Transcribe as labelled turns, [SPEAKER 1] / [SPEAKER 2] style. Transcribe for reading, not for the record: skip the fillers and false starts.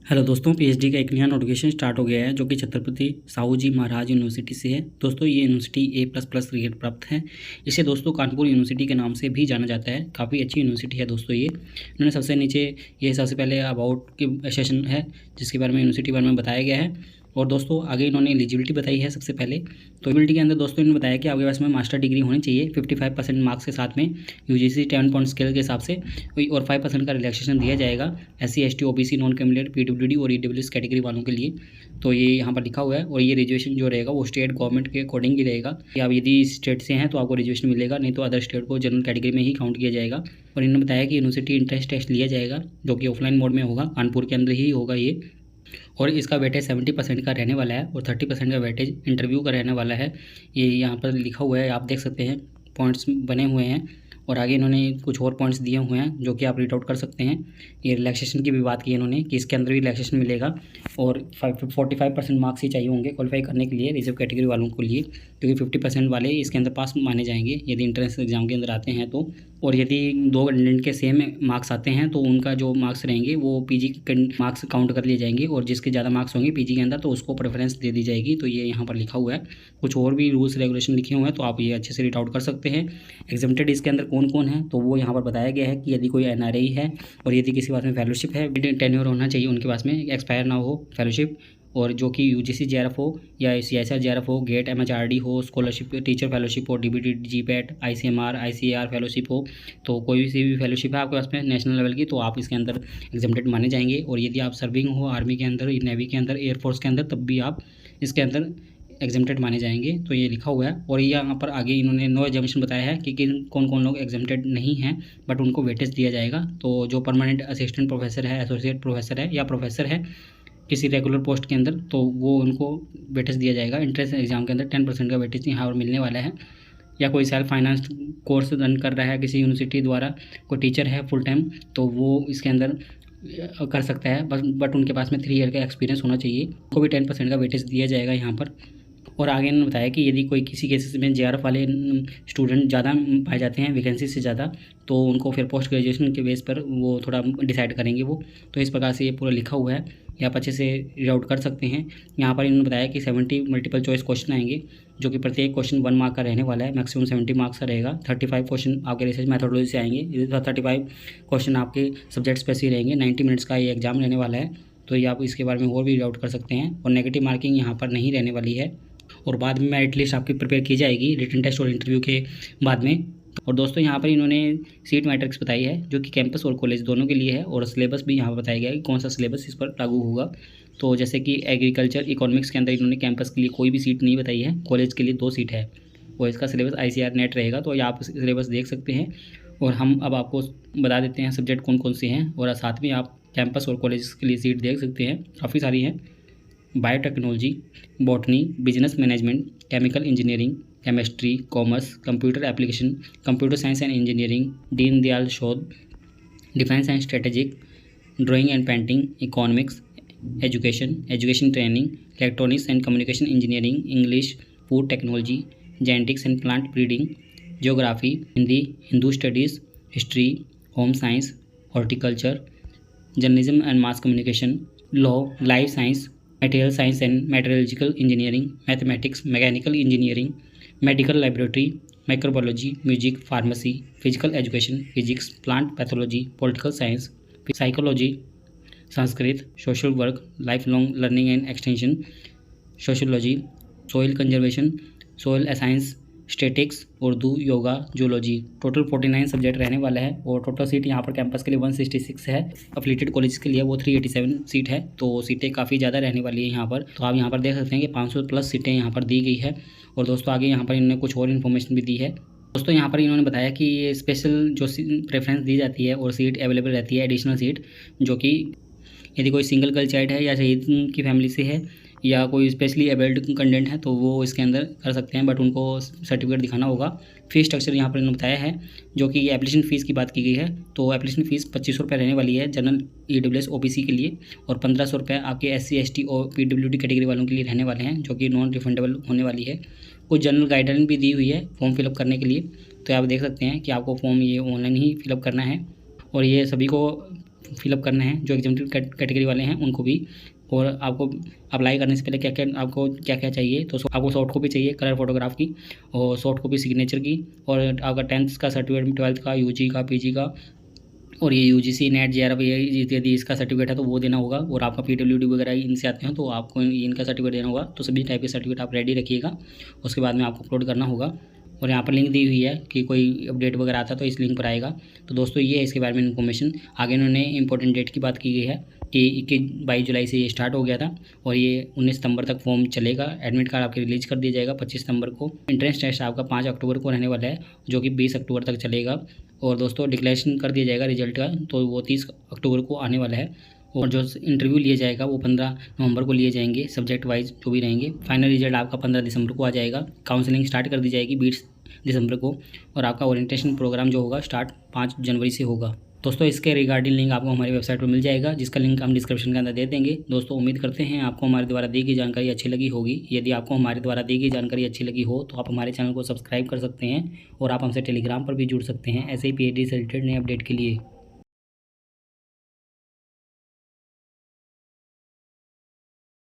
[SPEAKER 1] Hello दोस्तों, PhD का एक नया नोटिफिकेशन स्टार्ट हो गया है जो कि छत्रपति साहू जी महाराज यूनिवर्सिटी से है। दोस्तों ये यूनिवर्सिटी A++ ग्रेड प्राप्त है। इसे दोस्तों कानपुर यूनिवर्सिटी के नाम से भी जाना जाता है। काफ़ी अच्छी यूनिवर्सिटी है दोस्तों ये। इन्होंने सबसे नीचे ये सबसे पहले अबाउट की सेशन है जिसके बारे में यूनिवर्सिटी के बारे में बताया गया है। और दोस्तों आगे इन्होंने एलिजिबिलिटी बताई है सबसे पहले। तो एलिजिबिलिटी के अंदर दोस्तों इन्होंने बताया कि आपके पास में मास्टर डिग्री होनी चाहिए 55% मार्क्स के साथ में यूजीसी 10 पॉइंट स्केल के हिसाब से, और 5% का रिलैक्सेशन दिया जाएगा SC ST OBC non criminal PWD और EWS कैटेगरी वालों के लिए। तो ये यहाँ पर लिखा हुआ है। और ये रिजर्वेशन जो रहेगा वो स्टेट गवर्नमेंट के अकॉर्डिंग ही रहेगा कि आप यदि स्टेट से हैं तो आपको रिजर्वेशन मिलेगा, नहीं तो अदर स्टेट को जनरल कैटेगरी में ही काउंट किया जाएगा। और इन्होंने बताया कि यूनिवर्सिटी इंट्रेंस टेस्ट लिया जाएगा जो कि ऑफलाइन मोड में होगा, कानपुर के अंदर ही होगा ये। और इसका वेटेज 70% का रहने वाला है और 30% का वेटेज इंटरव्यू का रहने वाला है। ये यहाँ पर लिखा हुआ है, आप देख सकते हैं, पॉइंट्स बने हुए हैं। और आगे इन्होंने कुछ और पॉइंट्स दिए हुए हैं जो कि आप रीड आउट कर सकते हैं। ये रिलैक्सेशन की भी बात की इन्होंने कि इसके अंदर भी रिलैक्सेशन मिलेगा और 45% मार्क्स ही चाहिए होंगे क्वालिफाई करने के लिए रिजर्व कैटेगरी वालों के लिए, क्योंकि 50% वाले इसके अंदर पास माने जाएंगे यदि इंट्रेंस एग्जाम के अंदर आते हैं तो। और यदि 2 कैंडिडेट के सेम मार्क्स आते हैं तो उनका जो मार्क्स रहेंगे वो पीजी के मार्क्स काउंट कर लिए जाएंगे, और जिसके ज़्यादा मार्क्स होंगे पीजी के अंदर तो उसको प्रेफरेंस दे दी जाएगी। तो ये यहाँ पर लिखा हुआ है। कुछ और भी रूल्स रेगुलेशन लिखे हुए हैं तो आप ये अच्छे से रीड आउट कर सकते हैं। एग्जाम्प्टेड इसके अंदर कौन कौन है तो वो यहाँ पर बताया गया है कि यदि कोई NRI है और यदि किसी पास में फेलोशिप है, टेन्योर होना चाहिए उनके पास में, एक्सपायर ना हो फेलोशिप, और जो कि UGC JRF हो या CSR JRF हो, गेट MHRD हो, स्कॉलरशिप टीचर फेलोशिप हो, DBT GPAT ICMR ICAR fellowship हो, तो कोई सी भी फेलोशिप है आपके पास में नेशनल लेवल की तो आप इसके अंदर एग्जाम्प्टेड माने जाएंगे। और यदि आप सर्विंग हो आर्मी के अंदर, नेवी के अंदर, एयरफोर्स के अंदर, तब भी आप इसके अंदर एग्जाम्प्टेड माने जाएंगे। तो ये लिखा हुआ है। और ये यहाँ पर आगे इन्होंने नो एग्जामिनेशन बताया है कि कौन कौन लोग एग्जाम्प्टेड नहीं हैं बट उनको वेटेज दिया जाएगा। तो जो परमानेंट असिस्टेंट प्रोफेसर है, एसोसिएट प्रोफेसर है या प्रोफेसर है किसी रेगुलर पोस्ट के अंदर, तो वो उनको वेटेज दिया जाएगा। एंट्रेंस एग्जाम के अंदर 10% का वेटेज यहाँ पर मिलने वाला है। या कोई सेल्फ फाइनेंस कोर्स रन कर रहा है किसी यूनिवर्सिटी द्वारा, कोई टीचर है फुल टाइम, तो वो इसके अंदर कर सकता है, बट उनके पास में 3 ईयर का एक्सपीरियंस होना चाहिए। को भी 10% का वेटेज दिया जाएगा यहाँ पर। और आगे इन्होंने बताया कि यदि कोई किसी केसेस में JRF वाले स्टूडेंट ज़्यादा पाए जाते हैं वैकेंसी से ज़्यादा, तो उनको फिर पोस्ट ग्रेजुएशन के बेस पर वो थोड़ा डिसाइड करेंगे वो। तो इस प्रकार से ये पूरा लिखा हुआ है, ये आप अच्छे से रीड आउट कर सकते हैं। यहाँ पर इन्होंने बताया कि 70 मल्टीपल चॉइस क्वेश्चन आएंगे जो कि प्रत्येक क्वेश्चन 1 मार्क का रहने वाला है, मैक्सिमम 70 मार्क्स का रहेगा। 35 क्वेश्चन आपके रिसर्च मैथोडोलॉजी से आएंगे, 35 क्वेश्चन आपके सब्जेक्ट्स पे से ही रहेंगे। 90 मिनट्स का ये एग्जाम रहने वाला है। तो ये आप इसके बारे में और भी रीड आउट कर सकते हैं। और नेगेटिव मार्किंग यहाँ पर नहीं रहने वाली है। और बाद में मेरिट लिस्ट आपकी प्रिपेयर की जाएगी रिटन टेस्ट और इंटरव्यू के बाद में। और दोस्तों यहाँ पर इन्होंने सीट मैट्रिक्स बताई है जो कि कैंपस और कॉलेज दोनों के लिए है, और सिलेबस भी यहाँ पर बताया गया है कि कौन सा सिलेबस इस पर लागू होगा। तो जैसे कि एग्रीकल्चर इकोनॉमिक्स के अंदर इन्होंने कैंपस के लिए कोई भी सीट नहीं बताई है, कॉलेज के लिए 2 सीट है और इसका सिलेबस ICAR नेट रहेगा। तो ये आप सिलेबस देख सकते हैं। और हम अब आपको बता देते हैं सब्जेक्ट कौन कौन से हैं, और साथ में आप कैंपस और कॉलेज के लिए सीट देख सकते हैं, काफ़ी सारी हैं। Biotechnology, botany, business management, chemical engineering, chemistry, commerce, computer application, computer science and engineering, Deen Dayal शोध, defence and strategic, drawing and painting, economics, education training, electronics and communication engineering, English, food technology, genetics and plant breeding, geography, Hindi, Hindu studies, history, home science, horticulture, journalism and mass communication, law, life science, material science and metallurgical engineering, mathematics, mechanical engineering, medical laboratory, microbiology, music, pharmacy, physical education, physics, plant pathology, political science, psychology, Sanskrit, social work, life long learning and extension, sociology, soil conservation, soil science, statics, Urdu, yoga, zoology. Total 49 subject रहने वाला है। और total seat यहाँ पर campus के लिए 166 है, affiliated college के लिए वो 387 सीट है। तो सीटें काफ़ी ज़्यादा रहने वाली है यहाँ पर। तो आप यहाँ पर देख सकते हैं कि 500+ सीटें यहाँ पर दी गई है। और दोस्तों आगे यहाँ पर इन्होंने कुछ और इन्फॉर्मेशन भी दी है। दोस्तों यहाँ पर इन्होंने बताया कि ये स्पेशल जो प्रेफरेंस दी जाती है और सीट अवेलेबल रहती है, एडिशनल सीट, जो कि यदि कोई सिंगल गर्ल चाइल्ड है या शहीद की फैमिली से है या कोई स्पेशली एबल्ड कैंडिडेट है तो वो इसके अंदर कर सकते हैं, बट उनको सर्टिफिकेट दिखाना होगा। फीस स्ट्रक्चर यहाँ पर इन्होंने बताया है, जो कि ये एप्लीकेशन फ़ीस की बात की गई है। तो एप्लीकेशन फ़ीस 2500 रुपये रहने वाली है जनरल, EWS OBC के लिए, और 1500 रुपये आपके SC ST और PWD कैटेगरी वालों के लिए रहने वाले हैं, जो कि नॉन रिफंडेबल होने वाली है। कुछ जनरल गाइडलाइन भी दी हुई है फॉर्म फिलअप करने के लिए। तो आप देख सकते हैं कि आपको फॉर्म ये ऑनलाइन ही फिलअप करना है, और ये सभी को फिलअप करना है, जो एग्जामिनेटेड कैटेगरी वाले हैं उनको भी। और आपको अप्लाई करने से पहले क्या क्या चाहिए, तो आपको सॉफ्ट कॉपी चाहिए कलर फोटोग्राफ की, और सॉफ्ट कॉपी सिग्नेचर की, और आपका 10th का सर्टिफिकेट, 12th का, यूजी का, पीजी का, और ये यूजीसी नेट जेआरएफ यदि इसका सर्टिफिकेट है तो वो देना होगा। और आपका पीडब्ल्यूडी वगैरह इनसे आते हैं तो आपको इनका सर्टिफिकेट देना होगा। तो सभी टाइप के सर्टिफिकेट आप रेडी रखिएगा, उसके बाद में आपको अपलोड करना होगा। और यहाँ पर लिंक दी हुई है कि कोई अपडेट वगैरह आता है तो इस लिंक पर आएगा। तो दोस्तों ये है इसके बारे में इन्फॉर्मेशन। आगे इन्होंने इंपॉर्टेंट डेट की बात की गई है कि 22 जुलाई से ये स्टार्ट हो गया था, और ये 19 सितंबर तक फॉर्म चलेगा। एडमिट कार्ड आपके रिलीज कर दिया जाएगा 25 सितंबर को। एंट्रेंस टेस्ट आपका 5 अक्टूबर को रहने वाला है, जो कि 20 अक्टूबर तक चलेगा। और दोस्तों डिक्लेरेशन कर दिया जाएगा रिजल्ट का, तो वो 30 अक्टूबर को आने वाला है। और जो इंटरव्यू लिए जाएगा वो 15 नवंबर को लिए जाएंगे, सब्जेक्ट वाइज जो भी रहेंगे। फाइनल रिजल्ट आपका 15 दिसंबर को आ जाएगा। काउंसलिंग स्टार्ट कर दी जाएगी 20 दिसंबर को, और आपका ओरिएंटेशन प्रोग्राम जो होगा स्टार्ट 5 जनवरी से होगा। दोस्तों इसके रिगार्डिंग लिंक आपको हमारी वेबसाइट पर मिल जाएगा, जिसका लिंक हम डिस्क्रिप्शन के अंदर दे देंगे। दोस्तों उम्मीद करते हैं आपको हमारे द्वारा दी गई जानकारी अच्छी लगी होगी। यदि आपको हमारे द्वारा दी गई जानकारी अच्छी लगी हो तो आप हमारे चैनल को सब्सक्राइब कर सकते हैं, और आप हमसे टेलीग्राम पर भी जुड़ सकते हैं ऐसे ही पीएचडी से रिलेटेड नए अपडेट के लिए।